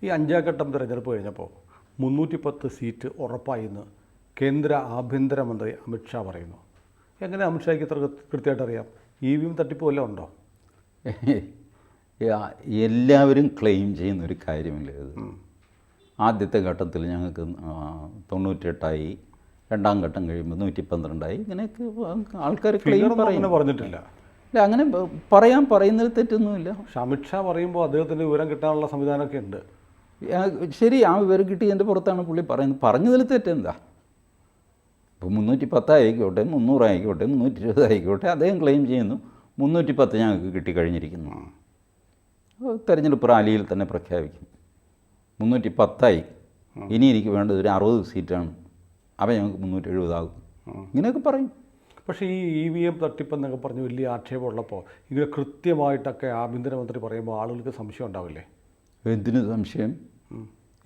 ഈ അഞ്ചാം ഘട്ടം തിരഞ്ഞെടുപ്പ് കഴിഞ്ഞപ്പോൾ 310 സീറ്റ് ഉറപ്പായെന്ന് കേന്ദ്ര ആഭ്യന്തരമന്ത്രി അമിത്ഷാ പറയുന്നു. എങ്ങനെ അമിത്ഷായ്ക്ക് ഇത്ര കൃത്യമായിട്ട് അറിയാം? EVM തട്ടിപ്പ് വല്ലതും ഉണ്ടോ? എല്ലാവരും ക്ലെയിം ചെയ്യുന്നൊരു കാര്യമില്ല ഇത്. ആദ്യത്തെ ഘട്ടത്തിൽ ഞങ്ങൾക്ക് 98ആയി, രണ്ടാം ഘട്ടം കഴിയുമ്പോൾ 112ആയി, ഇങ്ങനെയൊക്കെ ആൾക്കാർ ക്ലെയിം പറഞ്ഞിട്ടില്ല. അല്ല, അങ്ങനെ പറയുന്നതിൽ തെറ്റൊന്നുമില്ല. പക്ഷെ അമിത്ഷാ പറയുമ്പോൾ അദ്ദേഹത്തിന് വിവരം കിട്ടാനുള്ള സംവിധാനമൊക്കെ ഉണ്ട്. ശരി, ആ വിവരം കിട്ടിയതിൻ്റെ പുറത്താണ് പുള്ളി പറഞ്ഞതിൽ തെറ്റെന്താ? ഇപ്പോൾ 310 ആയിക്കോട്ടെ, 300 ആയിക്കോട്ടെ, 320 ആയിക്കോട്ടെ, അദ്ദേഹം ക്ലെയിം ചെയ്യുന്നു 310 ഞങ്ങൾക്ക് കിട്ടിക്കഴിഞ്ഞിരിക്കുന്നു. തെരഞ്ഞെടുപ്പ് റാലിയിൽ തന്നെ പ്രഖ്യാപിക്കും 310ആയി, ഇനി എനിക്ക് വേണ്ടത് ഒരു 60 സീറ്റാണ്, അപ്പോൾ ഞങ്ങൾക്ക് 370 ആകും, ഇങ്ങനെയൊക്കെ പറയും. പക്ഷേ ഈ EVM തട്ടിപ്പെന്നൊക്കെ പറഞ്ഞ് വലിയ ആക്ഷേപമുള്ളപ്പോൾ ഇങ്ങനെ കൃത്യമായിട്ടൊക്കെ ആഭ്യന്തരമന്ത്രി പറയുമ്പോൾ ആളുകൾക്ക് സംശയം ഉണ്ടാവില്ലേ? എന്തിനു സംശയം?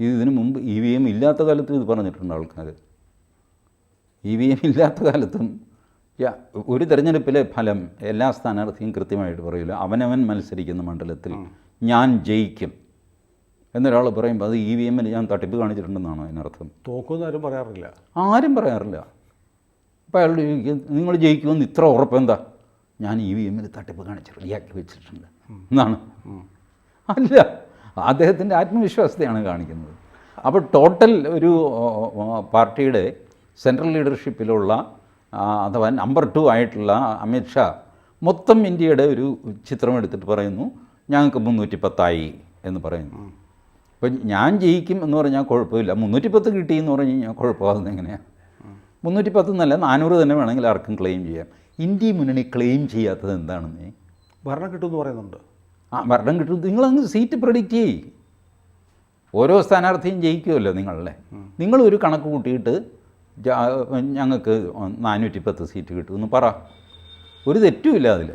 ഇതിനു മുമ്പ് EVM ഇല്ലാത്ത കാലത്തും ഇത് പറഞ്ഞിട്ടുണ്ട് ആൾക്കാർ. EVM ഇല്ലാത്ത കാലത്തും ഒരു തെരഞ്ഞെടുപ്പിലെ ഫലം എല്ലാ സ്ഥാനാർത്ഥിയും കൃത്യമായിട്ട് പറയില്ല. അവനവൻ മത്സരിക്കുന്ന മണ്ഡലത്തിൽ ഞാൻ ജയിക്കും എന്നൊരാൾ പറയുമ്പോൾ അത് EVMൽ ഞാൻ തട്ടിപ്പ് കാണിച്ചിട്ടുണ്ടെന്നാണോ അതിനർത്ഥം? തോക്കുമെന്ന് ആരും പറയാറില്ല. ആരും പറയാറില്ല. അപ്പോൾ അയാൾ ചോദിക്കും, നിങ്ങൾ ജയിക്കുമെന്ന് ഇത്ര ഉറപ്പെന്താ? ഞാൻ EVMൽ തട്ടിപ്പ് കാണിച്ച് റെഡിയാക്കി വെച്ചിട്ടുണ്ട് എന്നാണ്. അല്ല, അദ്ദേഹത്തിൻ്റെ ആത്മവിശ്വാസത്തെയാണ് കാണിക്കുന്നത്. അപ്പോൾ ടോട്ടൽ ഒരു പാർട്ടിയുടെ സെൻട്രൽ ലീഡർഷിപ്പിലുള്ള അഥവാ നമ്പർ 2 ആയിട്ടുള്ള അമിത്ഷാ മൊത്തം ഇന്ത്യയുടെ ഒരു ചിത്രം എടുത്തിട്ട് പറയുന്നു ഞങ്ങൾക്ക് 310 എന്ന് പറയുന്നു. അപ്പം ഞാൻ ജയിക്കും എന്ന് പറഞ്ഞാൽ കുഴപ്പമില്ല, 310 കിട്ടിയെന്ന് പറഞ്ഞു കഴിഞ്ഞാൽ കുഴപ്പമാകുന്നത് എങ്ങനെയാണ്? 310 എന്നല്ല, 400 തന്നെ വേണമെങ്കിൽ ആർക്കും ക്ലെയിം ചെയ്യാം. ഇന്ത്യ മുന്നണി ക്ലെയിം ചെയ്യാത്തത് എന്താണെന്ന്? ഭരണം കിട്ടുമെന്ന് പറയുന്നുണ്ട്. ഭരണം കിട്ടും. നിങ്ങളങ്ങ് സീറ്റ് പ്രഡിക്റ്റ് ചെയ്യും. ഓരോ സ്ഥാനാർത്ഥിയും ജയിക്കുമല്ലോ നിങ്ങളല്ലേ. നിങ്ങളൊരു കണക്ക് കൂട്ടിയിട്ട് ഞങ്ങൾക്ക് 410 സീറ്റ് കിട്ടുമെന്ന് പറ, ഒരു തെറ്റുമില്ല അതിൽ.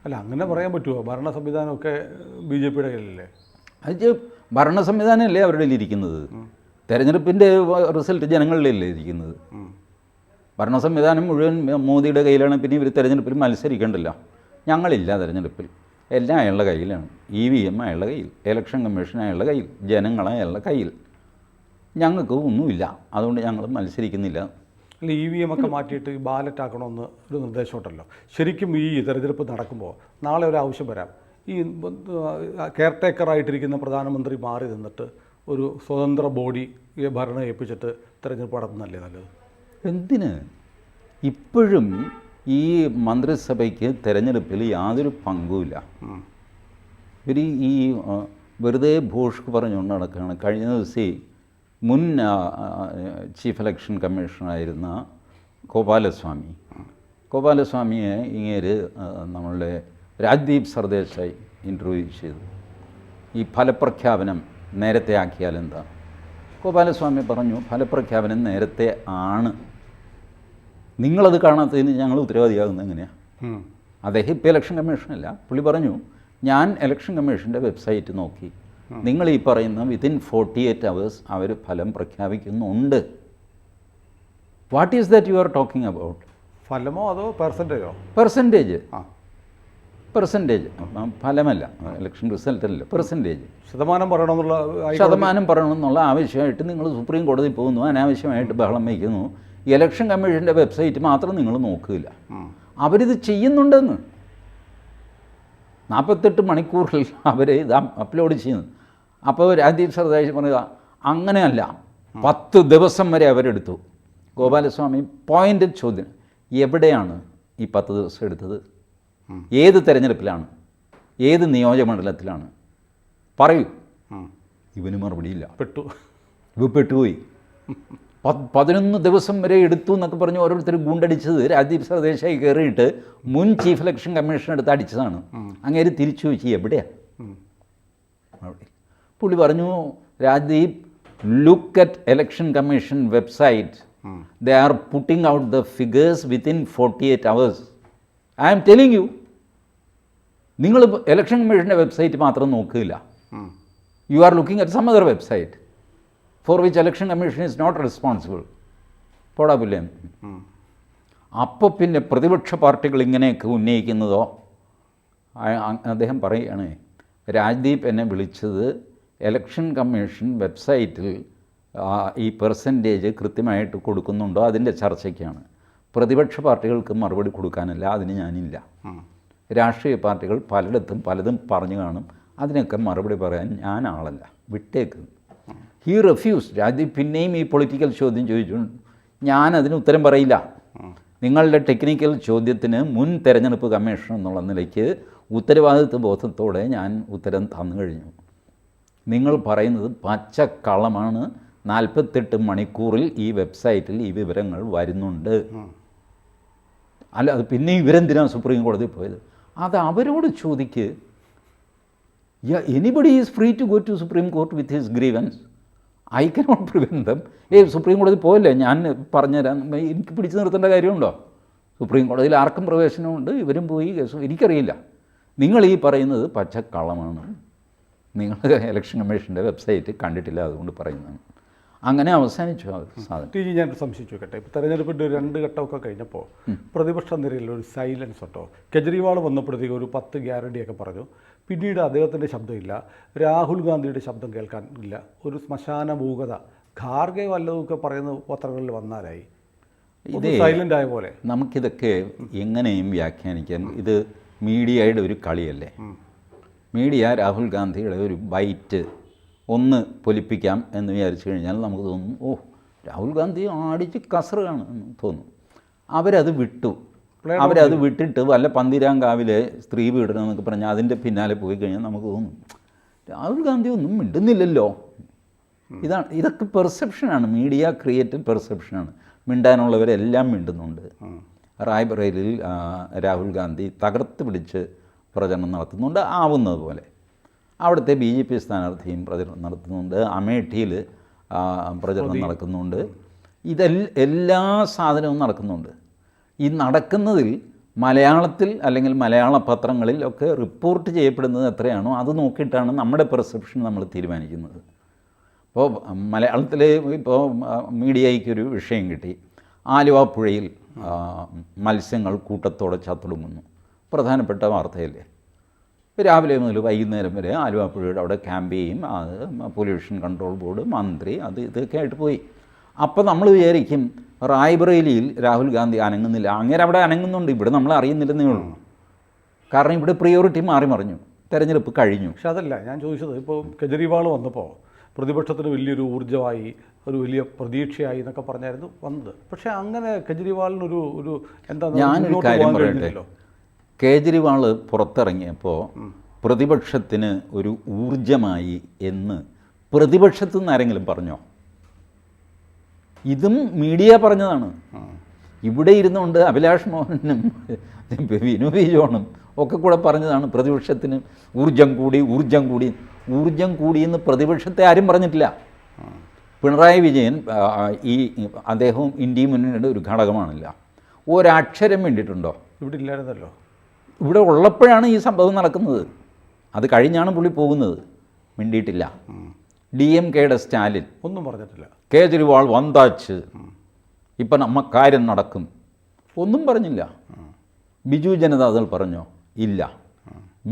അല്ല, അങ്ങനെ പറയാൻ പറ്റുമോ? ഭരണ സംവിധാനമൊക്കെ BJPയുടെ കയ്യിലല്ലേ? അത് ഭരണ സംവിധാനമല്ലേ അവരുടെ ഇരിക്കുന്നത്. തെരഞ്ഞെടുപ്പിൻ്റെ റിസൾട്ട് ജനങ്ങളിലല്ലേ ഇരിക്കുന്നത്. ഭരണ സംവിധാനം മുഴുവൻ മോദിയുടെ കയ്യിലാണ്. പിന്നെ ഇവർ തെരഞ്ഞെടുപ്പിൽ മത്സരിക്കേണ്ടല്ലോ. ഞങ്ങളില്ല തെരഞ്ഞെടുപ്പിൽ, എല്ലാം അയാളുടെ കയ്യിലാണ്. EVM അയാളുടെ കയ്യിൽ, ഇലക്ഷൻ കമ്മീഷൻ അയാളുടെ കയ്യിൽ, ജനങ്ങൾ അയാളുടെ കയ്യിൽ. ഞങ്ങൾക്ക് ഒന്നുമില്ല, അതുകൊണ്ട് ഞങ്ങൾ മത്സരിക്കുന്നില്ല. അല്ല, EVM ഒക്കെ മാറ്റിയിട്ട് ബാലറ്റ് ആക്കണമെന്ന് ഒരു നിർദ്ദേശമുണ്ടല്ലോ. ശരിക്കും ഈ തെരഞ്ഞെടുപ്പ് നടക്കുമ്പോൾ നാളെ ഒരു ആവശ്യം വരാം. ഈ കെയർ ടേക്കറായിട്ടിരിക്കുന്ന പ്രധാനമന്ത്രി മാറി നിന്നിട്ട് ഒരു സ്വതന്ത്ര ബോഡിയെ ഭരണം ഏൽപ്പിച്ചിട്ട് തെരഞ്ഞെടുപ്പ് നടത്തുന്നതല്ലേ നല്ലത്? എന്തിന്? ഇപ്പോഴും ഈ മന്ത്രിസഭയ്ക്ക് തെരഞ്ഞെടുപ്പിൽ യാതൊരു പങ്കുമില്ല. ഇവർ ഈ വെറുതെ ഭോഷ്ക്ക് പറഞ്ഞുകൊണ്ട് നടക്കുകയാണ്. കഴിഞ്ഞ ദിവസം മുൻ ചീഫ് ഇലക്ഷൻ കമ്മീഷണറായിരുന്ന ഗോപാലസ്വാമിയെ ഇങ്ങേര് നമ്മളുടെ രാജ്ദീപ് സർദേശായി ഇൻ്റർവ്യൂ ചെയ്തു. ഈ ഫലപ്രഖ്യാപനം നേരത്തെ ആക്കിയാൽ എന്താ? ഗോപാലസ്വാമി പറഞ്ഞു, ഫലപ്രഖ്യാപനം നേരത്തെ ആണ്, നിങ്ങളത് കാണാത്തതിന് ഞങ്ങൾ ഉത്തരവാദിയാകുന്നത് എങ്ങനെയാണ്? അദ്ദേഹം ഇപ്പോൾ ഇലക്ഷൻ കമ്മീഷനല്ല. പുള്ളി പറഞ്ഞു, ഞാൻ ഇലക്ഷൻ കമ്മീഷൻ്റെ വെബ്സൈറ്റ് നോക്കി, നിങ്ങൾ ഈ പറയുന്ന വിത്തിൻ 48 hours അവർ ഫലം പ്രഖ്യാപിക്കുന്നുണ്ട്. What is that you are talking about? ഫലമോ അതോ പെർസെൻറ്റേജോ? പെർസെൻറ്റേജ്, ഫലമല്ല, ഇലക്ഷൻ റിസൾട്ട് അല്ല, പെർസെൻറ്റേജ്. ശതമാനം പറയണമെന്നുള്ള ആവശ്യമായിട്ട് നിങ്ങൾ സുപ്രീം കോടതി പോകുന്നു, അനാവശ്യമായിട്ട് ബഹളം വയ്ക്കുന്നു. ഇലക്ഷൻ കമ്മീഷൻ്റെ വെബ്സൈറ്റ് മാത്രം നിങ്ങൾ നോക്കില്ല, അവരിത് ചെയ്യുന്നുണ്ടെന്ന്. 48 മണിക്കൂറിൽ അവർ ഇത് അപ്ലോഡ് ചെയ്യുന്നു. അപ്പോൾ രാജ്ദീപ് സർദേശായി പറയുക, അങ്ങനെയല്ല, 10 ദിവസം വരെ അവരെടുത്തു. ഗോപാലസ്വാമി പോയിൻ്റ് ചോദ്യം, എവിടെയാണ് ഈ 10 ദിവസം എടുത്തത്? ഏത് തെരഞ്ഞെടുപ്പിലാണ്? ഏത് നിയോജകമണ്ഡലത്തിലാണ്? പറയൂ. ഇവന് മറുപടിയില്ല. പെട്ടുപോയി. 11 ദിവസം വരെ എടുത്തു എന്നൊക്കെ പറഞ്ഞ് ഓരോരുത്തർ ഗുണ്ടടിച്ചത് രാജ്ദീപ് സർദേശായി കയറിയിട്ട് മുൻ ചീഫ് ഇലക്ഷൻ കമ്മീഷൻ എടുത്ത് അടിച്ചതാണ്. അങ്ങേര് തിരിച്ചു ചോദിച്ചു, എവിടെയാണ്? പുള്ളി പറഞ്ഞു, Rajdeep, look at election commission website, they are putting out the figures within 48 hours. I am telling you. നിങ്ങൾ ഇലക്ഷൻ കമ്മീഷൻ്റെ വെബ്സൈറ്റ് മാത്രം നോക്കില്ല, you are looking at some other website for which election commission is not responsible. പോടാ പുല്ലേ. അപ്പോൾ പിന്നെ പ്രതിപക്ഷ പാർട്ടികൾ ഇങ്ങനെയൊക്കെ ഉന്നയിക്കുന്നതോ? അദ്ദേഹം പറയുകയാണ്, രാജ്ദീപ് എന്നെ വിളിച്ചത് ഇലക്ഷൻ കമ്മീഷൻ വെബ്സൈറ്റിൽ ഈ പെർസെൻറ്റേജ് കൃത്യമായിട്ട് കൊടുക്കുന്നുണ്ടോ അതിൻ്റെ ചർച്ചയ്ക്കാണ്. പ്രതിപക്ഷ പാർട്ടികൾക്ക് മറുപടി കൊടുക്കാനല്ല, അതിന് ഞാനില്ല. രാഷ്ട്രീയ പാർട്ടികൾ പലയിടത്തും പലതും പറഞ്ഞു കാണും, അതിനൊക്കെ മറുപടി പറയാൻ ഞാൻ ആളല്ല, വിട്ടേക്ക്. He refused. അത് പിന്നെയും ഈ പൊളിറ്റിക്കൽ ചോദ്യം ചോദിച്ചു, ഞാനതിന് ഉത്തരം പറയില്ല. നിങ്ങളുടെ ടെക്നിക്കൽ ചോദ്യത്തിന് മുൻ തെരഞ്ഞെടുപ്പ് കമ്മീഷൻ എന്നുള്ള നിലയ്ക്ക് ഉത്തരവാദിത്വ ബോധത്തോടെ ഞാൻ ഉത്തരം തന്നു കഴിഞ്ഞു. നിങ്ങൾ പറയുന്നത് പച്ചക്കള്ളമാണ്. 48 മണിക്കൂറിൽ ഈ വെബ്സൈറ്റിൽ ഈ വിവരങ്ങൾ വരുന്നുണ്ട്. അല്ല, അത് പിന്നെ ഇവരെന്തിനാണ് സുപ്രീം കോടതി പോയത്? അത് അവരോട് ചോദിക്ക്. Anybody is free to go to Supreme Court with his grievance. I cannot prevent them. Supreme കോടതി പോയല്ലേ, ഞാൻ പറഞ്ഞുതരാം, എനിക്ക് പിടിച്ചു നിർത്തേണ്ട കാര്യമുണ്ടോ? സുപ്രീം കോടതിയിൽ ആർക്കും പ്രവേശനമുണ്ട്, ഇവരും പോയി കേസ്. എനിക്കറിയില്ല. നിങ്ങൾ ഈ പറയുന്നത് പച്ചക്കള്ളമാണ്. നിങ്ങൾ ഇലക്ഷൻ കമ്മീഷൻ്റെ വെബ്സൈറ്റ് കണ്ടിട്ടില്ല, അതുകൊണ്ട് പറയുന്നതാണ്. അങ്ങനെ അവസാനിച്ചു സാധനം. ടി ജി, ഞാൻ സംശയിച്ചു നോക്കട്ടെ, ഇപ്പോൾ തെരഞ്ഞെടുപ്പിൻ്റെ 2 ഘട്ടമൊക്കെ കഴിഞ്ഞപ്പോൾ പ്രതിപക്ഷ നിരയിൽ ഒരു സൈലൻസ് ഉണ്ടോ? കെജ്രിവാൾ വന്നപ്പോഴത്തേക്ക് ഒരു 10 ഗ്യാരണ്ടിയൊക്കെ പറഞ്ഞു. പിന്നീട് അദ്ദേഹത്തിൻ്റെ ശബ്ദമില്ല, രാഹുൽ ഗാന്ധിയുടെ ശബ്ദം കേൾക്കാൻ ഇല്ല, ഒരു ശ്മശാന മൂകത. ഖാർഗെ വല്ലതുമൊക്കെ പറയുന്ന പത്രങ്ങളിൽ വന്നാലായി ഇത് സൈലൻ്റ് ആയ പോലെ. നമുക്കിതൊക്കെ എങ്ങനെയും വ്യാഖ്യാനിക്കാം. ഇത് മീഡിയയുടെ ഒരു കളിയല്ലേ. മീഡിയ രാഹുൽ ഗാന്ധിയുടെ ഒരു ബൈറ്റ് ഒന്ന് പൊലിപ്പിക്കാം എന്ന് വിചാരിച്ചു കഴിഞ്ഞാൽ നമുക്ക് തോന്നും, ഓ രാഹുൽ ഗാന്ധി ആടിച്ച് കസറുകയാണ് എന്ന് തോന്നും. അവരത് വിട്ടു. അവരത് വിട്ടിട്ട് വല്ല പന്തിരാങ്കാവിലെ സ്ത്രീ പീഡനം എന്നൊക്കെ പറഞ്ഞാൽ അതിൻ്റെ പിന്നാലെ പോയി കഴിഞ്ഞാൽ നമുക്ക് തോന്നും, രാഹുൽ ഗാന്ധി ഒന്നും മിണ്ടുന്നില്ലല്ലോ. ഇതൊക്കെ പെർസെപ്ഷനാണ്. മീഡിയ ക്രിയേറ്റഡ് പെർസെപ്ഷനാണ്. മിണ്ടാനുള്ളവരെല്ലാം മിണ്ടുന്നുണ്ട്. റായ്ബറേലിയിൽ രാഹുൽ ഗാന്ധി തകർത്ത് പിടിച്ച് പ്രചരണം നടത്തുന്നുണ്ട്, ആവുന്നത് പോലെ. അവിടുത്തെ BJP സ്ഥാനാർത്ഥിയും പ്രചരണം നടത്തുന്നുണ്ട്. അമേഠിയിൽ പ്രചരണം നടക്കുന്നുണ്ട്. എല്ലാ സാധനവും നടക്കുന്നുണ്ട്. ഈ നടക്കുന്നതിൽ മലയാളത്തിൽ അല്ലെങ്കിൽ മലയാള പത്രങ്ങളിൽ ഒക്കെ റിപ്പോർട്ട് ചെയ്യപ്പെടുന്നത് എത്രയാണോ അത് നോക്കിയിട്ടാണ് നമ്മുടെ പെർസെപ്ഷൻ നമ്മൾ തീരുമാനിക്കുന്നത്. ഇപ്പോൾ മലയാളത്തിൽ ഇപ്പോൾ മീഡിയയ്ക്കൊരു വിഷയം കിട്ടി, ആലുവ പുഴയിൽ മത്സ്യങ്ങൾ കൂട്ടത്തോടെ ചത്തൊടുങ്ങുന്നു. പ്രധാനപ്പെട്ട വാർത്തയല്ലേ. രാവിലെ മുതൽ വൈകുന്നേരം വരെ ആലുവ പുഴയുടെ അവിടെ ക്യാമ്പ് ചെയ്യും. അത് പൊല്യൂഷൻ കൺട്രോൾ ബോർഡ്, മന്ത്രി, അത് ഇതൊക്കെ ആയിട്ട് പോയി. അപ്പോൾ നമ്മൾ വിചാരിക്കും റായ്ബറേലിയിൽ രാഹുൽ ഗാന്ധി അനങ്ങുന്നില്ല. അങ്ങനെ അവിടെ അനങ്ങുന്നുണ്ട്, ഇവിടെ നമ്മൾ അറിയുന്നില്ലെന്നേ ഉള്ളൂ. കാരണം ഇവിടെ പ്രിയോറിറ്റി മാറി മറിഞ്ഞു, തെരഞ്ഞെടുപ്പ് കഴിഞ്ഞു. പക്ഷെ അതല്ല ഞാൻ ചോദിച്ചത്. ഇപ്പോൾ കെജ്രിവാൾ വന്നപ്പോൾ പ്രതിപക്ഷത്തിന് വലിയൊരു ഊർജ്ജമായി, ഒരു വലിയ പ്രതീക്ഷയായി എന്നൊക്കെ പറഞ്ഞായിരുന്നു വന്നത്. പക്ഷേ അങ്ങനെ കെജ്രിവാളിനൊരു ഒരു എന്താ, ഞാനൊരു കാര്യം പറയട്ടെ, കേജ്രിവാൾ പുറത്തിറങ്ങിയപ്പോൾ പ്രതിപക്ഷത്തിന് ഒരു ഊർജമായി എന്ന് പ്രതിപക്ഷത്തു നിന്ന് ആരെങ്കിലും പറഞ്ഞോ? ഇതും മീഡിയ പറഞ്ഞതാണ്. ഇവിടെ ഇരുന്നുകൊണ്ട് അഭിലാഷ് മോഹനും വിനു വിജോണും ഒക്കെ കൂടെ പറഞ്ഞതാണ് പ്രതിപക്ഷത്തിന് ഊർജം കൂടി. ഊർജം കൂടിയെന്ന് പ്രതിപക്ഷത്തെ ആരും പറഞ്ഞിട്ടില്ല. പിണറായി വിജയൻ അദ്ദേഹവും ഇന്ത്യ മുന്നണിയുടെ ഒരു ഘടകമാണില്ല. ഒരക്ഷരം വേണ്ടിയിട്ടുണ്ടോ? ഇവിടെ ഇല്ലായിരുന്നല്ലോ. ഇവിടെ ഉള്ളപ്പോഴാണ് ഈ സംഭവം നടക്കുന്നത്. അത് കഴിഞ്ഞാണ് പുള്ളി പോകുന്നത്. മിണ്ടിയിട്ടില്ല. DMKയുടെ സ്റ്റാലിൻ ഒന്നും പറഞ്ഞിട്ടില്ല. കേജ്രിവാൾ വந்தாச்சு, ഇപ്പം നമ്മ കാര്യം നടക്കും, ഒന്നും പറഞ്ഞില്ല. ബിജു ജനതാദൾ പറഞ്ഞോ? ഇല്ല.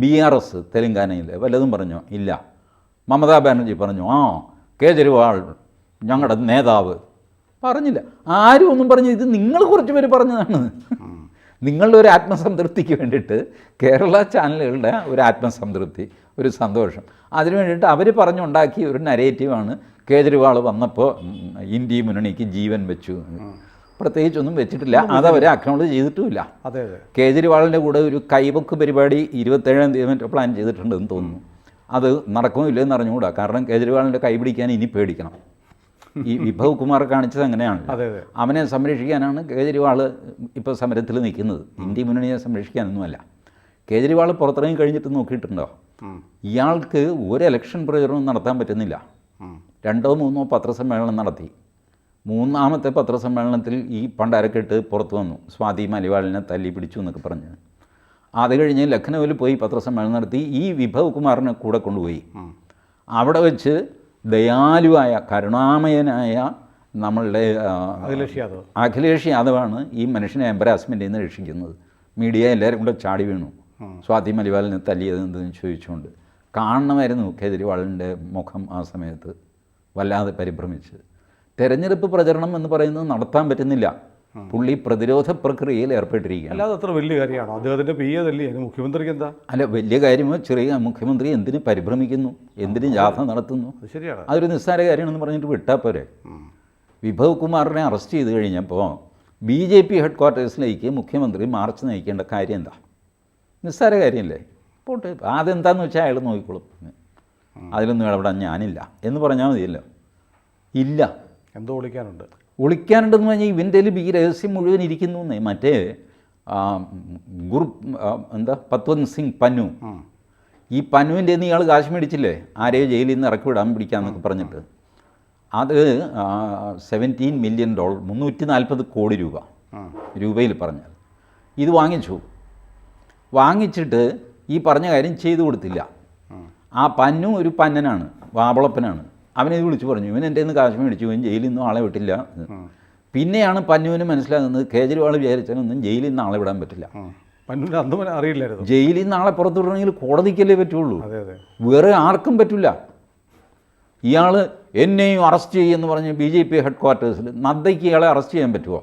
BRS തെലങ്കാനയിൽ വല്ലതും പറഞ്ഞോ? ഇല്ല. മമതാ ബാനർജി പറഞ്ഞോ? കേജ്രിവാൾ ഞങ്ങളുടെ നേതാവ്, പറഞ്ഞില്ല. ആരും ഒന്നും പറഞ്ഞു. ഇത് നിങ്ങൾ കുറച്ച് പേര് പറഞ്ഞതാണ്. നിങ്ങളുടെ ഒരു ആത്മസംതൃപ്തിക്ക് വേണ്ടിയിട്ട്, കേരള ചാനലുകളുടെ ഒരു ആത്മസംതൃപ്തി, ഒരു സന്തോഷം, അതിനു വേണ്ടിയിട്ട് അവർ പറഞ്ഞുണ്ടാക്കിയ ഒരു നരേറ്റീവാണ് കേജ്രിവാൾ വന്നപ്പോൾ ഇന്ത്യ മുന്നണിക്ക് ജീവൻ വെച്ചു. പ്രത്യേകിച്ചൊന്നും വെച്ചിട്ടില്ല. അതവർ അക്കൗണ്ട് ചെയ്തിട്ടുമില്ല. അതെ അതെ. കേജ്രിവാളിൻ്റെ കൂടെ ഒരു കൈവക്ക് പരിപാടി 27-ാം തീയതി പ്ലാൻ ചെയ്തിട്ടുണ്ടെന്ന് തോന്നുന്നു. അത് നടക്കുമോ ഇല്ലെന്ന് അറിഞ്ഞുകൂടാ. കാരണം കേജ്രിവാളിൻ്റെ കൈ പിടിക്കാൻ ഇനി പേടിക്കണം. ഈ വിഭവ് കുമാർ കാണിച്ചത് അങ്ങനെയാണ്. അവനെ സംരക്ഷിക്കാനാണ് കേജ്രിവാൾ ഇപ്പോൾ സമരത്തിൽ നിൽക്കുന്നത്. ഇന്ത്യ മുന്നണിയെ സംരക്ഷിക്കാനൊന്നുമല്ല. കേജ്രിവാൾ പുറത്തിറങ്ങി കഴിഞ്ഞിട്ട് നോക്കിയിട്ടുണ്ടോ? ഇയാൾക്ക് ഒരു ഇലക്ഷൻ പ്രചരണവും നടത്താൻ പറ്റുന്നില്ല. 2ഓ 3ഓ പത്രസമ്മേളനം നടത്തി. 3ാമത്തെ പത്രസമ്മേളനത്തിൽ ഈ പണ്ടാരക്കെട്ട് പുറത്തു വന്നു, സ്വാതി മലിവാളിനെ തല്ലി പിടിച്ചു എന്നൊക്കെ പറഞ്ഞ്. അത് കഴിഞ്ഞ് ലഖ്നൗവിൽ പോയി പത്രസമ്മേളനം നടത്തി. ഈ വിഭവ് കുമാറിനെ കൂടെ കൊണ്ടുപോയി. അവിടെ വെച്ച് ദയാലുവായ കരുണാമയനായ നമ്മളുടെ അഖിലേഷ് യാദവാണ് ഈ മനുഷ്യനെ എംബറാസ്മെൻറ്റിൽ നിന്ന് രക്ഷിക്കുന്നത്. മീഡിയ എല്ലാവരും കൂടെ ചാടി വീണു, സ്വാതി മലിവാലിനെ തല്ലിയത് എന്തെന്ന് ചോദിച്ചുകൊണ്ട്. കാണണമായിരുന്നു കേജ്രിവാളിൻ്റെ മുഖം ആ സമയത്ത് വല്ലാതെ പരിഭ്രമിച്ച്. തെരഞ്ഞെടുപ്പ് പ്രചരണം എന്ന് പറയുന്നത് നടത്താൻ പറ്റുന്നില്ല. പുള്ളി പ്രതിരോധ പ്രക്രിയയിൽ ഏർപ്പെട്ടിരിക്കുകയാണ്. അല്ലാതെ അത്ര വലിയ കാര്യമാണോ? അദ്ദേഹത്തിൻ്റെ പി എതല്ലേ, അതിന് മുഖ്യമന്ത്രിക്ക് എന്താ? അല്ല, വലിയ കാര്യമോ ചെറിയ മുഖ്യമന്ത്രി എന്തിന് പരിഭ്രമിക്കുന്നു, എന്തിന് ജാഥ നടത്തുന്നു? അത് ശരിയാണ്. അതൊരു നിസ്സാര കാര്യമാണെന്ന് പറഞ്ഞിട്ട് വിട്ടാൽ പോരെ. വിഭവ് കുമാറിനെ അറസ്റ്റ് ചെയ്ത് കഴിഞ്ഞപ്പോൾ BJP ഹെഡ് ക്വാർട്ടേഴ്സിലേക്ക് മുഖ്യമന്ത്രി മാർച്ച് നയിക്കേണ്ട കാര്യം എന്താ? നിസ്സാര കാര്യമല്ലേ? പോട്ടെ, അതെന്താന്ന് വെച്ചാൽ അയാൾ നോക്കിക്കോളും, അതിലൊന്നും ഇടപെടാൻ ഞാനില്ല എന്ന് പറഞ്ഞാൽ മതിയല്ലോ. ഇല്ല, എന്തോ ഒളിക്കാനുണ്ട്. ഒളിക്കാനുണ്ടെന്ന് പറഞ്ഞാൽ ഇവൻ്റെ ഈ രഹസ്യം മുഴുവൻ ഇരിക്കുന്നു എന്നേ. മറ്റേ പത്വന്ത് സിംഗ് പന്നു, ഈ പന്നുവിൻ്റെ നിന്ന് ഇയാൾ കാശ് മേടിച്ചില്ലേ, ആരെയോ ജയിലിൽ നിന്ന് ഇറക്കി വിടാൻ പിടിക്കാമെന്നൊക്കെ പറഞ്ഞിട്ട്. അത് $17 മില്യൺ, 340 കോടി രൂപയിൽ പറഞ്ഞാൽ. ഇത് വാങ്ങിച്ചിട്ട് ഈ പറഞ്ഞ കാര്യം ചെയ്തു കൊടുത്തില്ല. ആ പന്നു ഒരു പന്നനാണ്, വാവളപ്പനാണ്. അവനെ ഇത് വിളിച്ചു പറഞ്ഞു, ഇവൻ എൻ്റെ നിന്ന് കാശ് മേടിച്ചു, ഇവൻ ജയിലിൽ നിന്നും ആളെ വിട്ടില്ല. പിന്നെയാണ് പന്നുവിന് മനസ്സിലാകുന്നത് കേജ്രിവാൾ വിചാരിച്ചാലൊന്നും ജയിലിൽ നിന്ന് ആളെ വിടാൻ പറ്റില്ല. പന്നുവിന് അന്ന് അറിയില്ലായിരുന്നു. ജയിലിൽ നിന്ന് ആളെ പുറത്തു വിടണമെങ്കിൽ കോടതിക്കല്ലേ പറ്റുള്ളൂ, അതെ അതെ, വേറെ ആർക്കും പറ്റില്ല. ഇയാൾ എന്നെയും അറസ്റ്റ് ചെയ്യുമെന്ന് പറഞ്ഞ് BJP ഹെഡ് ക്വാർട്ടേഴ്സിൽ നദ്ദയ്ക്ക് ഇയാളെ അറസ്റ്റ് ചെയ്യാൻ പറ്റുമോ?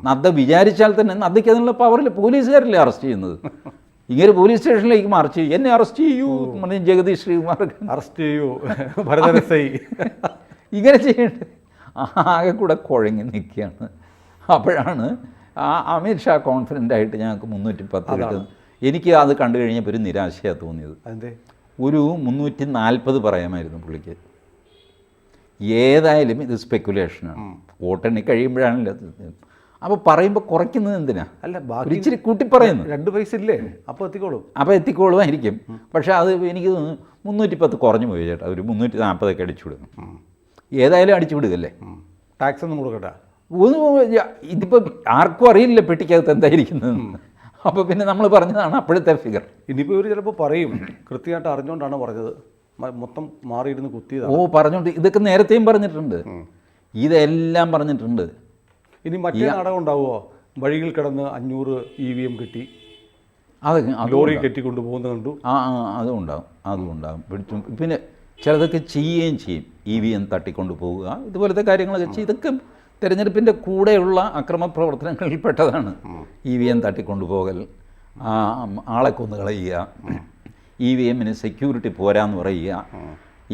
നദ്ദ വിചാരിച്ചാൽ തന്നെ നദ്ദയ്ക്ക് അതിനുള്ള പവറിൽ പോലീസുകാരല്ലേ അറസ്റ്റ് ചെയ്യുന്നത്. ഇങ്ങനെ പോലീസ് സ്റ്റേഷനിലേക്ക് മാർച്ച് ചെയ്യും, എന്നെ അറസ്റ്റ് ചെയ്യൂ എന്ന് പറഞ്ഞ് ജഗദീഷ് ശ്രീകുമാർ അറസ്റ്റ് ചെയ്യൂ, ഭരതരസൈ ഇങ്ങനെ ചെയ്യേണ്ടത്. ആകെ കൂടെ കുഴങ്ങി നിൽക്കുകയാണ്. അപ്പോഴാണ് അമിത്ഷാ കോൺഫിഡൻ്റ് ആയിട്ട് ഞങ്ങൾക്ക് 310 കിട്ടുന്നത്. എനിക്ക് അത് കണ്ടു കഴിഞ്ഞപ്പോൾ ഒരു നിരാശയാണ് തോന്നിയത്. ഒരു 340 പറയാമായിരുന്നു പുള്ളിക്ക്. ഏതായാലും ഇത് സ്പെക്കുലേഷനാണ്, വോട്ടെണ്ണി കഴിയുമ്പോഴാണല്ലോ. അപ്പോൾ പറയുമ്പോൾ കുറയ്ക്കുന്നത് എന്തിനാ? അല്ല, ഇച്ചിരി കൂട്ടി പറയുന്നു. 2 പൈസ ഇല്ലേ, അപ്പോൾ എത്തിക്കോളുമായിരിക്കും. പക്ഷേ അത് എനിക്ക് 310 കുറഞ്ഞു പോയി ചേട്ടാ, ഒരു 340 അടിച്ചു വിടും. ഏതായാലും അടിച്ചു വിടുകല്ലേ, ടാക്സ് ഒന്നും കൊടുക്കട്ടെ. ഇതിപ്പോൾ ആർക്കും അറിയില്ല പെട്ടിക്കകത്ത് എന്തായിരിക്കുന്നത്. അപ്പോൾ പിന്നെ നമ്മൾ പറഞ്ഞതാണ് അപ്പോഴത്തെ ഫിഗർ. ഇനിയിപ്പോൾ ഇവർ ചിലപ്പോൾ പറയും കൃത്യമായിട്ട് അറിഞ്ഞുകൊണ്ടാണ് പറഞ്ഞത്, മൊത്തം മാറിയിരുന്ന് കുത്തിയത്. പറഞ്ഞോണ്ട് ഇതൊക്കെ നേരത്തെയും പറഞ്ഞിട്ടുണ്ട്, ഇതെല്ലാം പറഞ്ഞിട്ടുണ്ട്. ഇനി മറ്റേ നാടകം ഉണ്ടാവുമോ? വഴിയിൽ കിടന്ന് 500 EVM കിട്ടി, അത് ലോറി കെട്ടിക്കൊണ്ട് പോകുന്ന കണ്ടു. അതും ഉണ്ടാകും. പിന്നെ ചിലതൊക്കെ ചെയ്യുകയും ചെയ്യും, EVM തട്ടിക്കൊണ്ട് പോവുക, ഇതുപോലത്തെ കാര്യങ്ങളൊക്കെ ചെയ്യും. ഇതൊക്കെ തിരഞ്ഞെടുപ്പിൻ്റെ കൂടെയുള്ള അക്രമ പ്രവർത്തനങ്ങളിൽ പെട്ടതാണ്. EVM തട്ടിക്കൊണ്ടുപോകൽ, ആളെ കൊന്നു കളയുക, EVMന് സെക്യൂരിറ്റി പോരാന്ന് പറയുക.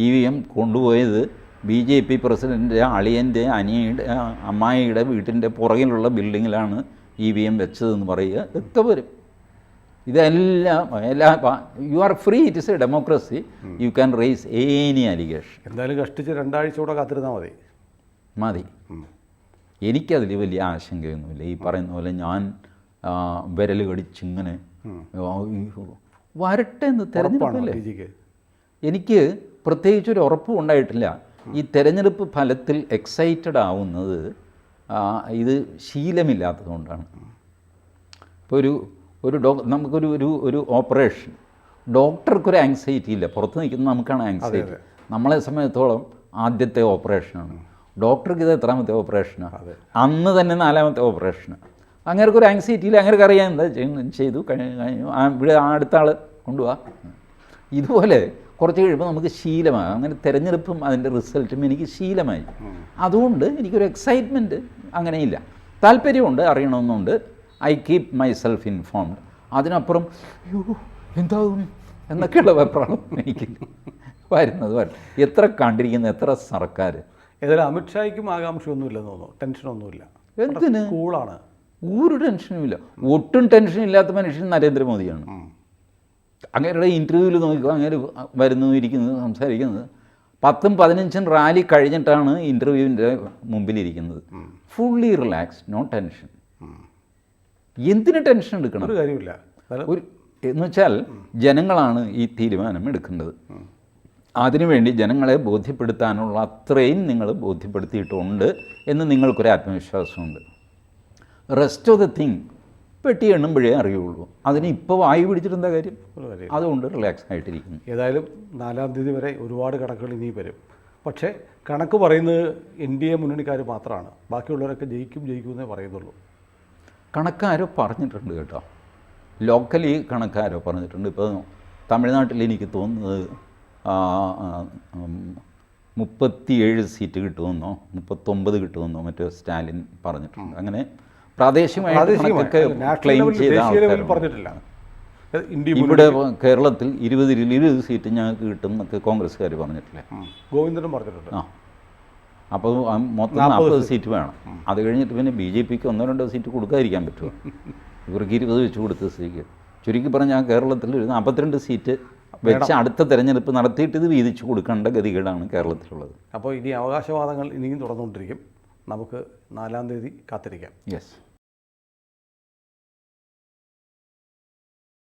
EVM കൊണ്ടുപോയത് BJP പ്രസിഡൻ്റ് അളിയൻ്റെ അനിയയുടെ അമ്മായിയുടെ വീട്ടിൻ്റെ പുറകിലുള്ള ബിൽഡിങ്ങിലാണ് EVM വെച്ചതെന്ന് പറയുക. ഇതൊക്കെ വരും. ഇതെല്ലാം you are free, it is a democracy, you can raise any allegation. എന്തായാലും കഷ്ടിച്ച് 2 ആഴ്ച കൂടെ കാത്തിരുന്നാൽ മതി. എനിക്കതിൽ വലിയ ആശങ്കയൊന്നുമില്ല. ഈ പറയുന്ന പോലെ ഞാൻ വിരൽ കടിച്ചിങ്ങനെ വരട്ടെ എന്ന് തെരഞ്ഞെടുപ്പല്ലേ. എനിക്ക് പ്രത്യേകിച്ചൊരു ഉറപ്പും ഉണ്ടായിട്ടില്ല. ഈ തെരഞ്ഞെടുപ്പ് ഫലത്തിൽ എക്സൈറ്റഡ് ആവുന്നത് ഇത് ശീലമില്ലാത്തതുകൊണ്ടാണ്. ഇപ്പോൾ നമുക്കൊരു ഓപ്പറേഷൻ, ഡോക്ടർക്കൊരു ആങ്സൈറ്റി ഇല്ല, പുറത്ത് നിൽക്കുന്ന നമുക്കാണ് ആങ്സൈറ്റി. നമ്മളെ സമയത്തോളം ആദ്യത്തെ ഓപ്പറേഷനാണ്, ഡോക്ടർക്ക് ഇത് എത്രാമത്തെ ഓപ്പറേഷനാണ്, അന്ന് തന്നെ 4ാമത്തെ ഓപ്പറേഷനാണ്. അങ്ങനെയൊരു ആങ്സൈറ്റി ഇല്ല, അങ്ങനെ അറിയാൻ എന്താ ചെയ്തു കഴിഞ്ഞു, ഇവിടെ അടുത്ത ആൾ കൊണ്ടുപോവാ. ഇതുപോലെ കുറച്ച് കഴിയുമ്പോൾ നമുക്ക് ശീലമായി. അങ്ങനെ തിരഞ്ഞെടുപ്പും അതിൻ്റെ റിസൾട്ടും എനിക്ക് ശീലമായി. അതുകൊണ്ട് എനിക്കൊരു എക്സൈറ്റ്മെൻറ്റ് അങ്ങനെയില്ല. താല്പര്യമുണ്ട്, അറിയണമെന്നുണ്ട്. I keep myself informed. അതിനപ്പുറം എന്താകും എന്നൊക്കെയുള്ള വെപ്രാളം എനിക്ക് വരുന്നത്. എത്ര കണ്ടിരിക്കുന്ന എത്ര സർക്കാർ. ഏതായാലും അമിത്ഷായ്ക്കും ആകാംക്ഷയൊന്നുമില്ലെന്ന് തോന്നുന്നു, ടെൻഷനൊന്നുമില്ല. എന്തിന്? കൂളാണ്, ഒരു ടെൻഷനുമില്ല. ഒട്ടും ടെൻഷനില്ലാത്ത മനുഷ്യൻ നരേന്ദ്രമോദിയാണ്. അങ്ങേരുടെ ഇൻ്റർവ്യൂവിൽ നോക്കുക, അങ്ങനെ വരുന്നു, ഇരിക്കുന്നത്, സംസാരിക്കുന്നത്. 10-15 റാലി കഴിഞ്ഞിട്ടാണ് ഇൻ്റർവ്യൂവിൻ്റെ മുമ്പിലിരിക്കുന്നത്. Fully relax, no tension. എന്തിന് ടെൻഷൻ എടുക്കണം? ഒരു കാര്യമില്ല. എന്ന് വെച്ചാൽ ജനങ്ങളാണ് ഈ തീരുമാനം എടുക്കേണ്ടത്. അതിനുവേണ്ടി ജനങ്ങളെ ബോധ്യപ്പെടുത്താനുള്ള അത്രയും നിങ്ങൾ ബോധ്യപ്പെടുത്തിയിട്ടുണ്ട് എന്ന് നിങ്ങൾക്കൊരു ആത്മവിശ്വാസമുണ്ട്. റെസ്റ്റ് ഓഫ് ദ തിങ് പെട്ടി എണ്ണുമ്പോഴേ അറിയുള്ളൂ. അതിന് ഇപ്പോൾ വായു പിടിച്ചിട്ടെന്താ കാര്യം? അതുകൊണ്ട് റിലാക്സ് ആയിട്ടിരിക്കുന്നു. ഏതായാലും 4-ാം തീയതി വരെ ഒരുപാട് കണക്കുകൾ ഇനി വരും. പക്ഷേ കണക്ക് പറയുന്നത് NDA മുന്നണിക്കാർ മാത്രമാണ്, ബാക്കിയുള്ളവരൊക്കെ ജയിക്കുമെന്നേ പറയുന്നുള്ളൂ. കണക്കാരോ പറഞ്ഞിട്ടുണ്ട് കേട്ടോ, ലോക്കലി കണക്കാരോ പറഞ്ഞിട്ടുണ്ട്. ഇപ്പോൾ തമിഴ്നാട്ടിൽ എനിക്ക് തോന്നുന്നത് 37 സീറ്റ് കിട്ടുമെന്നോ 39 കിട്ടുമെന്നോ മറ്റോ സ്റ്റാലിൻ പറഞ്ഞിട്ടുണ്ട്. അങ്ങനെ പ്രാദേശികമായിട്ട് ക്ലെയിം ചെയ്ത ആൾക്കാരുണ്ട്. പറഞ്ഞിട്ടില്ല. ഇവിടെ കേരളത്തിൽ 20 സീറ്റ് ഞങ്ങൾക്ക് കിട്ടും എന്നൊക്കെ കോൺഗ്രസ്സുകാർ പറഞ്ഞിട്ടില്ലേ? ഗോവിന്ദനും പറഞ്ഞിട്ടുണ്ട്. ആ, അപ്പോൾ മൊത്തം 40 സീറ്റ് വേണം. അത് കഴിഞ്ഞിട്ട് പിന്നെ BJPക്ക് 1-2 സീറ്റ് കൊടുക്കാതിരിക്കാൻ പറ്റുമോ? ഇവർക്ക് 20 വെച്ച് കൊടുത്ത സ്ഥിതിക്ക് ചുരുക്കി പറഞ്ഞാൽ കേരളത്തിൽ ഒരു 42 സീറ്റ് വെച്ച് അടുത്ത തെരഞ്ഞെടുപ്പ് നടത്തിയിട്ട് ഇത് വീതിച്ചു കൊടുക്കേണ്ട ഗതികേടാണ് കേരളത്തിലുള്ളത്. അപ്പോൾ ഇനി അവകാശവാദങ്ങൾ ഇനിയും തുടർന്നുകൊണ്ടിരിക്കും. നമുക്ക് 4-ാം തീയതി കാത്തിരിക്കാം. യെസ്.